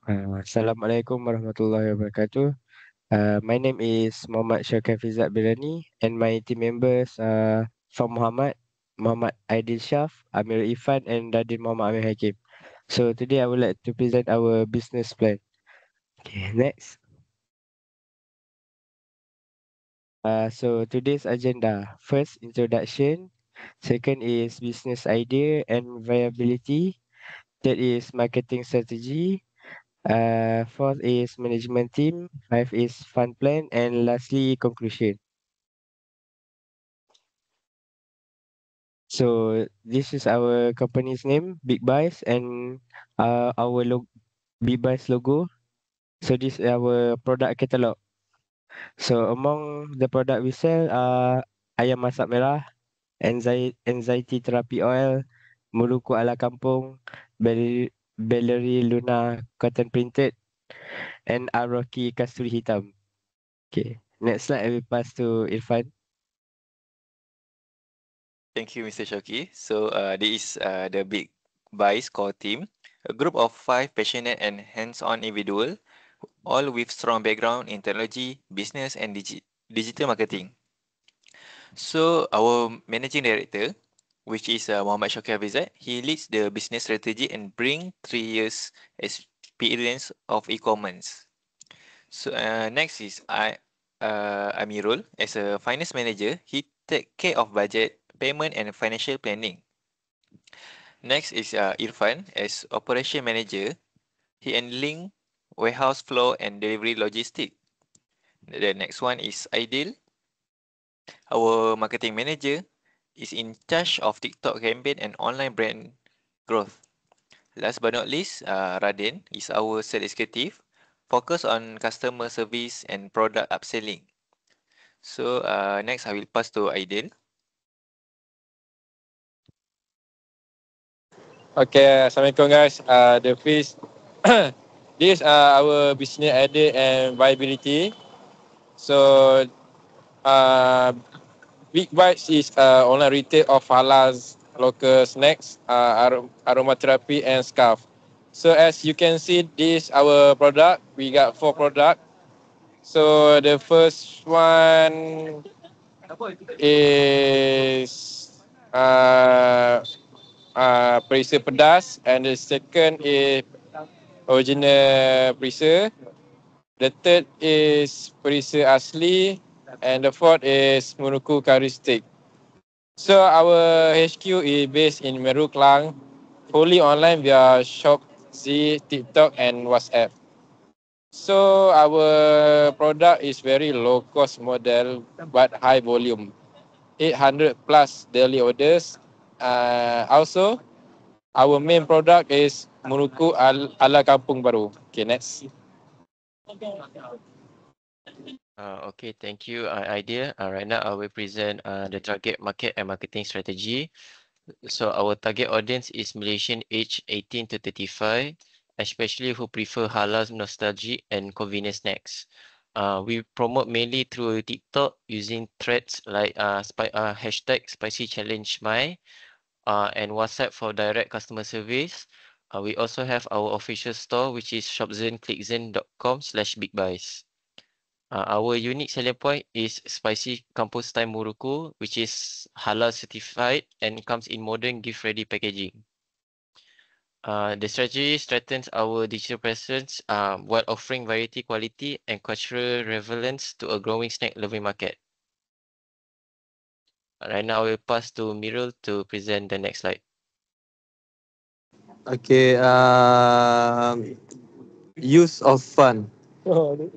Assalamualaikum warahmatullahi wabarakatuh. My name is Muhammad Syakir Fizat Birani and my team members are from Muhammad Aidil Shaf, Amir Ifan and Radin Muhammad Amir Hakim. So today I would like to present our business plan. Okay, next. So today's agenda. First, introduction. Second is business idea and viability. Third is marketing strategy. Fourth is management team. Five is fund plan, and lastly conclusion. So this is our company's name, Big Buys, and Big Buys logo. So this is our product catalog. So among the product we sell are ayam masak merah, anxiety therapy oil, muruku ala kampung, Bellery Luna cotton printed, and Aroki kasturi hitam. Okay, next slide I will pass to Irfan. Thank you, Mr. Shoki. So, this is the Big Buys core team, a group of 5 passionate and hands-on individuals, all with strong background in technology, business, and digital marketing. So, our managing director, which is Muhammad Shakir Abizat, he leads the business strategy and bring 3 years experience of e-commerce. So, next is Amirul. As a finance manager, he take care of budget, payment, and financial planning. Next is Irfan as operation manager. He handling warehouse flow and delivery logistic. The next one is Aidil. Our marketing manager is in charge of TikTok campaign and online brand growth. Last but not least, Radin is our sales executive, focus on customer service and product upselling. So next I will pass to Aidil. Okay, Assalamualaikum guys. The first, this our business idea and viability. So, uh, Big Bites is online retail of halal local snacks, aromatherapy and scarf. So as you can see, this our product. We got 4 product. So the first one is perisa pedas, and the second is original perisa. The third is perisa asli, and the fourth is muruku curry stick. So our HQ is based in Meru Klang, fully online via Shop, Z, TikTok, and WhatsApp. So our product is very low cost model but high volume, 800 plus daily orders. Also, our main product is Muruku ala Kampung Baru. Okay, next. Okay, thank you, Idea. Right now, I will present the target market and marketing strategy. So our target audience is Malaysian aged 18 to 35, especially who prefer halal nostalgic and convenient snacks. We promote mainly through TikTok using threads like hashtag spicy challenge my and WhatsApp for direct customer service. We also have our official store, which is shopzen.clickzen.com/bigbuys. Our unique selling point is spicy kampung style muruku, which is halal certified and comes in modern gift-ready packaging. The strategy strengthens our digital presence while offering variety, quality, and cultural relevance to a growing snack-loving market. Right now, I will pass to Mirul to present the next slide. Okay, use of fund.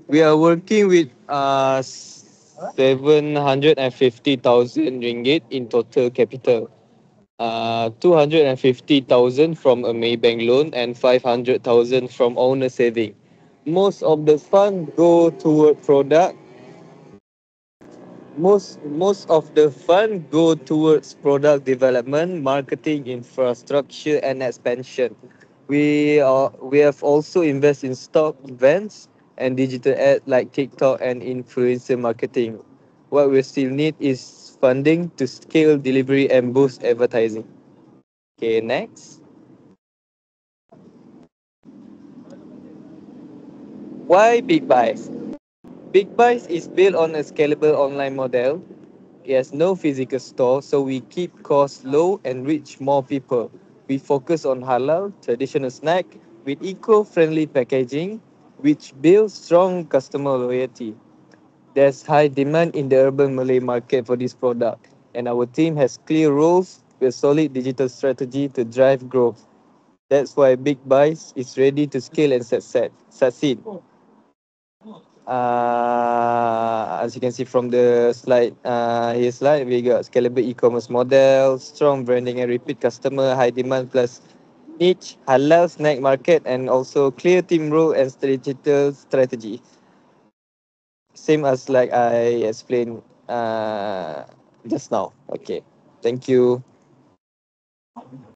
We are working with 750,000 ringgit in total capital. 250,000 from a Maybank loan and 500,000 from owner saving. Most of the fund go toward product. Most of the fund go towards product development, marketing, infrastructure, and expansion. We have also invested in stock, events, and digital ad like TikTok and influencer marketing. What we still need is funding to scale delivery and boost advertising. Okay, next. Why Big Buys? Big Buys is built on a scalable online model. It has no physical store, so we keep costs low and reach more people. We focus on halal, traditional snack with eco-friendly packaging, which builds strong customer loyalty. There's high demand in the urban Malay market for this product, and our team has clear roles with solid digital strategy to drive growth. That's why Big Buys is ready to scale and succeed. As you can see from the slide, we got scalable e-commerce model, strong branding and repeat customer, high demand plus niche, halal snack market, and also clear team role and digital strategy. Same as like I explained just now. Okay, thank you.